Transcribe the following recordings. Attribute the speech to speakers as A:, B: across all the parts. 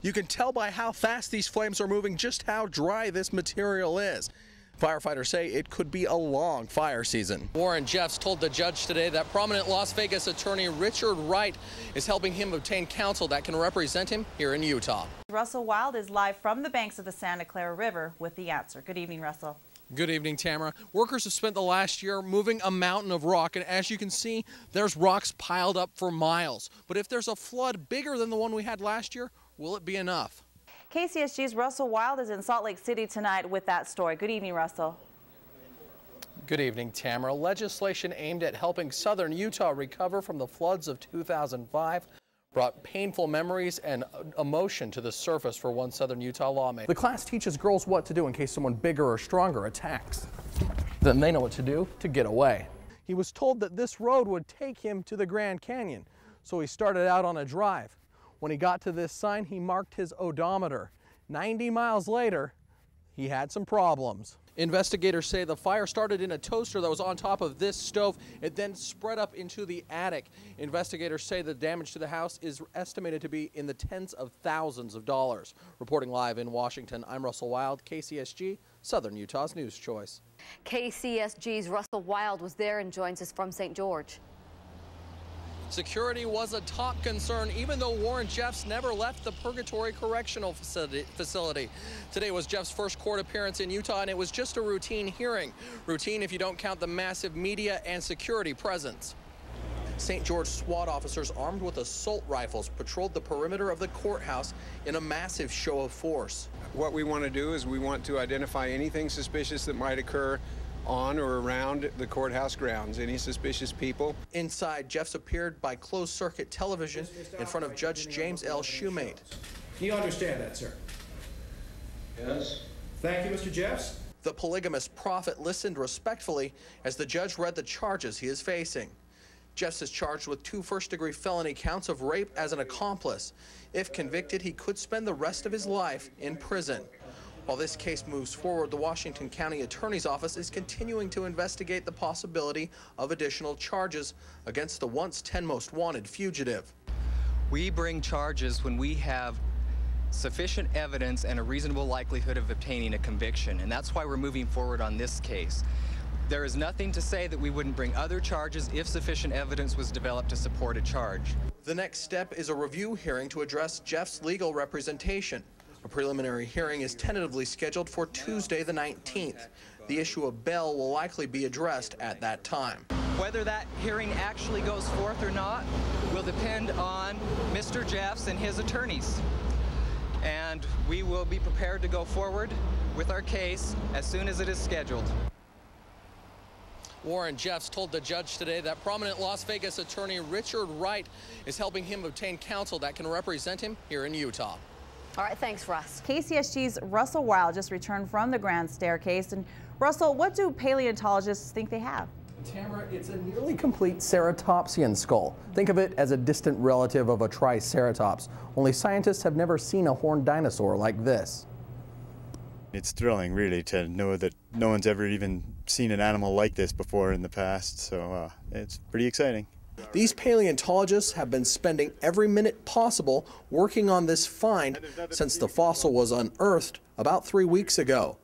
A: You can tell by how fast these flames are moving just how dry this material is. Firefighters say it could be a long fire season. Warren Jeffs told the judge today that prominent Las Vegas attorney Richard Wright is helping him obtain counsel that can represent him here in Utah.
B: Russell Wild is live from the banks of the Santa Clara River with the answer. Good evening, Russell.
A: Good evening, Tamara. Workers have spent the last year moving a mountain of rock, and as you can see, there's rocks piled up for miles. But if there's a flood bigger than the one we had last year, will it be enough?
B: KCSG's Russell Wild is in Salt Lake City tonight with that story. Good evening, Russell.
A: Good evening, Tamara. Legislation aimed at helping southern Utah recover from the floods of 2005 brought painful memories and emotion to the surface for one southern Utah lawmaker. The class teaches girls what to do in case someone bigger or stronger attacks. Then they know what to do to get away. He was told that this road would take him to the Grand Canyon, so he started out on a drive. When he got to this sign, he marked his odometer. 90 miles later, he had some problems. Investigators say the fire started in a toaster that was on top of this stove. It then spread up into the attic. Investigators say the damage to the house is estimated to be in the tens of thousands of dollars. Reporting live in Washington, I'm Russell Wild, KCSG, Southern Utah's News Choice.
C: KCSG's Russell Wild was there and joins us from St. George.
A: Security was a top concern, even though Warren Jeffs never left the Purgatory Correctional Facility. Today was Jeffs' first court appearance in Utah, and it was just a routine hearing. Routine if you don't count the massive media and security presence. St. George SWAT officers armed with assault rifles patrolled the perimeter of the courthouse in a massive show of force.
D: What we want to do is we want to identify anything suspicious that might occur on or around the courthouse grounds, any suspicious people.
A: Inside, Jeffs appeared by closed-circuit television in front of Judge James L. Shoemate.
E: Do you understand that, sir?
D: Yes.
E: Thank you, Mr. Jeffs.
A: The polygamous prophet listened respectfully as the judge read the charges he is facing. Jeffs is charged with 2 first-degree felony counts of rape as an accomplice. If convicted, he could spend the rest of his life in prison. While this case moves forward, the Washington County Attorney's Office is continuing to investigate the possibility of additional charges against the once 10 most wanted fugitive.
F: We bring charges when we have sufficient evidence and a reasonable likelihood of obtaining a conviction, and that's why we're moving forward on this case. There is nothing to say that we wouldn't bring other charges if sufficient evidence was developed to support a charge.
A: The next step is a review hearing to address Jeffs' legal representation. A preliminary hearing is tentatively scheduled for Tuesday the 19th. The issue of bail will likely be addressed at that time.
F: Whether that hearing actually goes forth or not will depend on Mr. Jeffs and his attorneys. And we will be prepared to go forward with our case as soon as it is scheduled.
A: Warren Jeffs told the judge today that prominent Las Vegas attorney Richard Wright is helping him obtain counsel that can represent him here in Utah.
C: All right, thanks, Russ.
B: KCSG's Russell Wild just returned from the Grand Staircase. And Russell, what do paleontologists think they have?
A: Tamara, it's a nearly complete ceratopsian skull. Think of it as a distant relative of a triceratops. Only scientists have never seen a horned dinosaur like this.
G: It's thrilling, really, to know that no one's ever even seen an animal like this before in the past, so it's pretty exciting.
A: These paleontologists have been spending every minute possible working on this find since the fossil was unearthed about 3 weeks ago.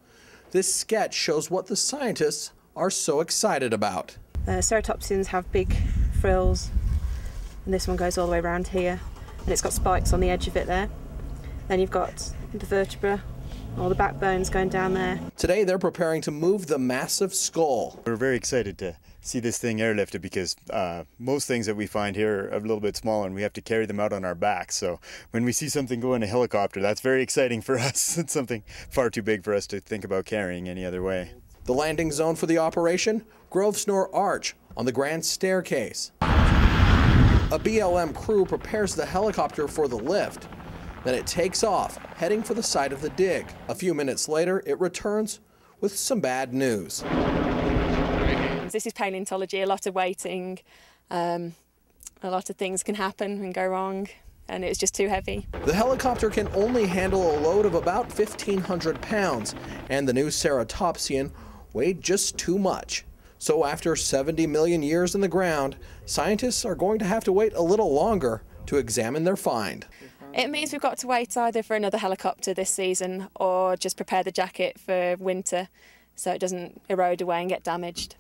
A: This sketch shows what the scientists are so excited about.
H: Ceratopsians have big frills, and this one goes all the way around here, and it's got spikes on the edge of it there. Then you've got the vertebra, all the backbones going down there.
A: Today they're preparing to move the massive skull.
G: We're very excited to see this thing airlifted because most things that we find here are a little bit smaller and we have to carry them out on our backs. So when we see something go in a helicopter, that's very exciting for us. It's something far too big for us to think about carrying any other way.
A: The landing zone for the operation, Grosvenor Arch on the Grand Staircase. A BLM crew prepares the helicopter for the lift. Then it takes off, heading for the site of the dig. A few minutes later, it returns with some bad news.
H: This is paleontology, a lot of waiting, a lot of things can happen and go wrong, and it was just too heavy.
A: The helicopter can only handle a load of about 1,500 pounds, and the new ceratopsian weighed just too much. So after 70 million years in the ground, scientists are going to have to wait a little longer to examine their find.
H: It means we've got to wait either for another helicopter this season or just prepare the jacket for winter so it doesn't erode away and get damaged.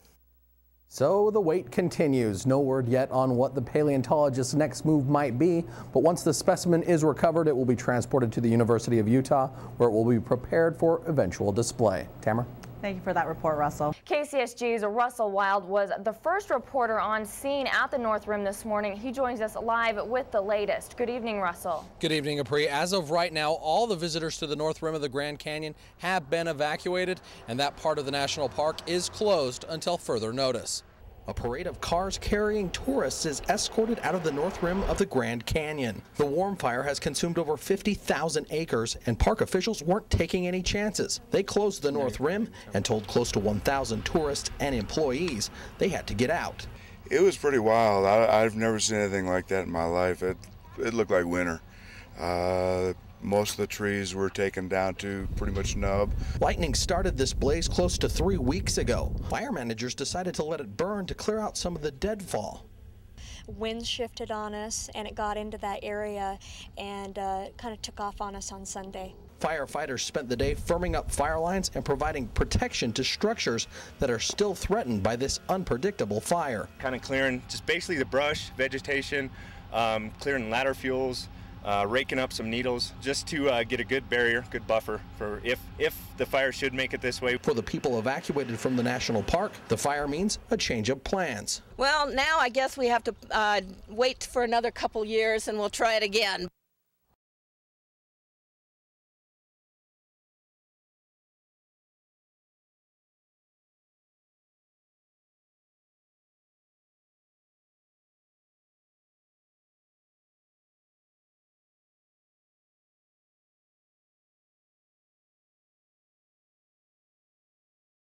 A: So the wait continues. No word yet on what the paleontologist's next move might be, but once the specimen is recovered, it will be transported to the University of Utah, where it will be prepared for eventual display. Tamara?
B: Thank you for that report, Russell.
I: KCSG's Russell Wild was the first reporter on scene at the North Rim this morning. He joins us live with the latest. Good evening, Russell.
A: Good evening, Apri. As of right now, all the visitors to the North Rim of the Grand Canyon have been evacuated, and that part of the national park is closed until further notice. A parade of cars carrying tourists is escorted out of the North Rim of the Grand Canyon. The warm fire has consumed over 50,000 acres, and park officials weren't taking any chances. They closed the North Rim and told close to 1,000 tourists and employees they had to get out.
J: It was pretty wild. I've never seen anything like that in my life. It looked like winter. Most of the trees were taken down to pretty much nub.
A: Lightning started this blaze close to 3 weeks ago. Fire managers decided to let it burn to clear out some of the deadfall.
K: Winds shifted on us and it got into that area and kind of took off on us on Sunday.
A: Firefighters spent the day firming up fire lines and providing protection to structures that are still threatened by this unpredictable fire.
L: Kind of clearing just basically the brush, vegetation, clearing ladder fuels, raking up some needles just to get a good barrier, good buffer for if the fire should make it this way.
A: For the people evacuated from the national park, the fire means a change of plans.
M: Well, now I guess we have to wait for another couple years and we'll try it again.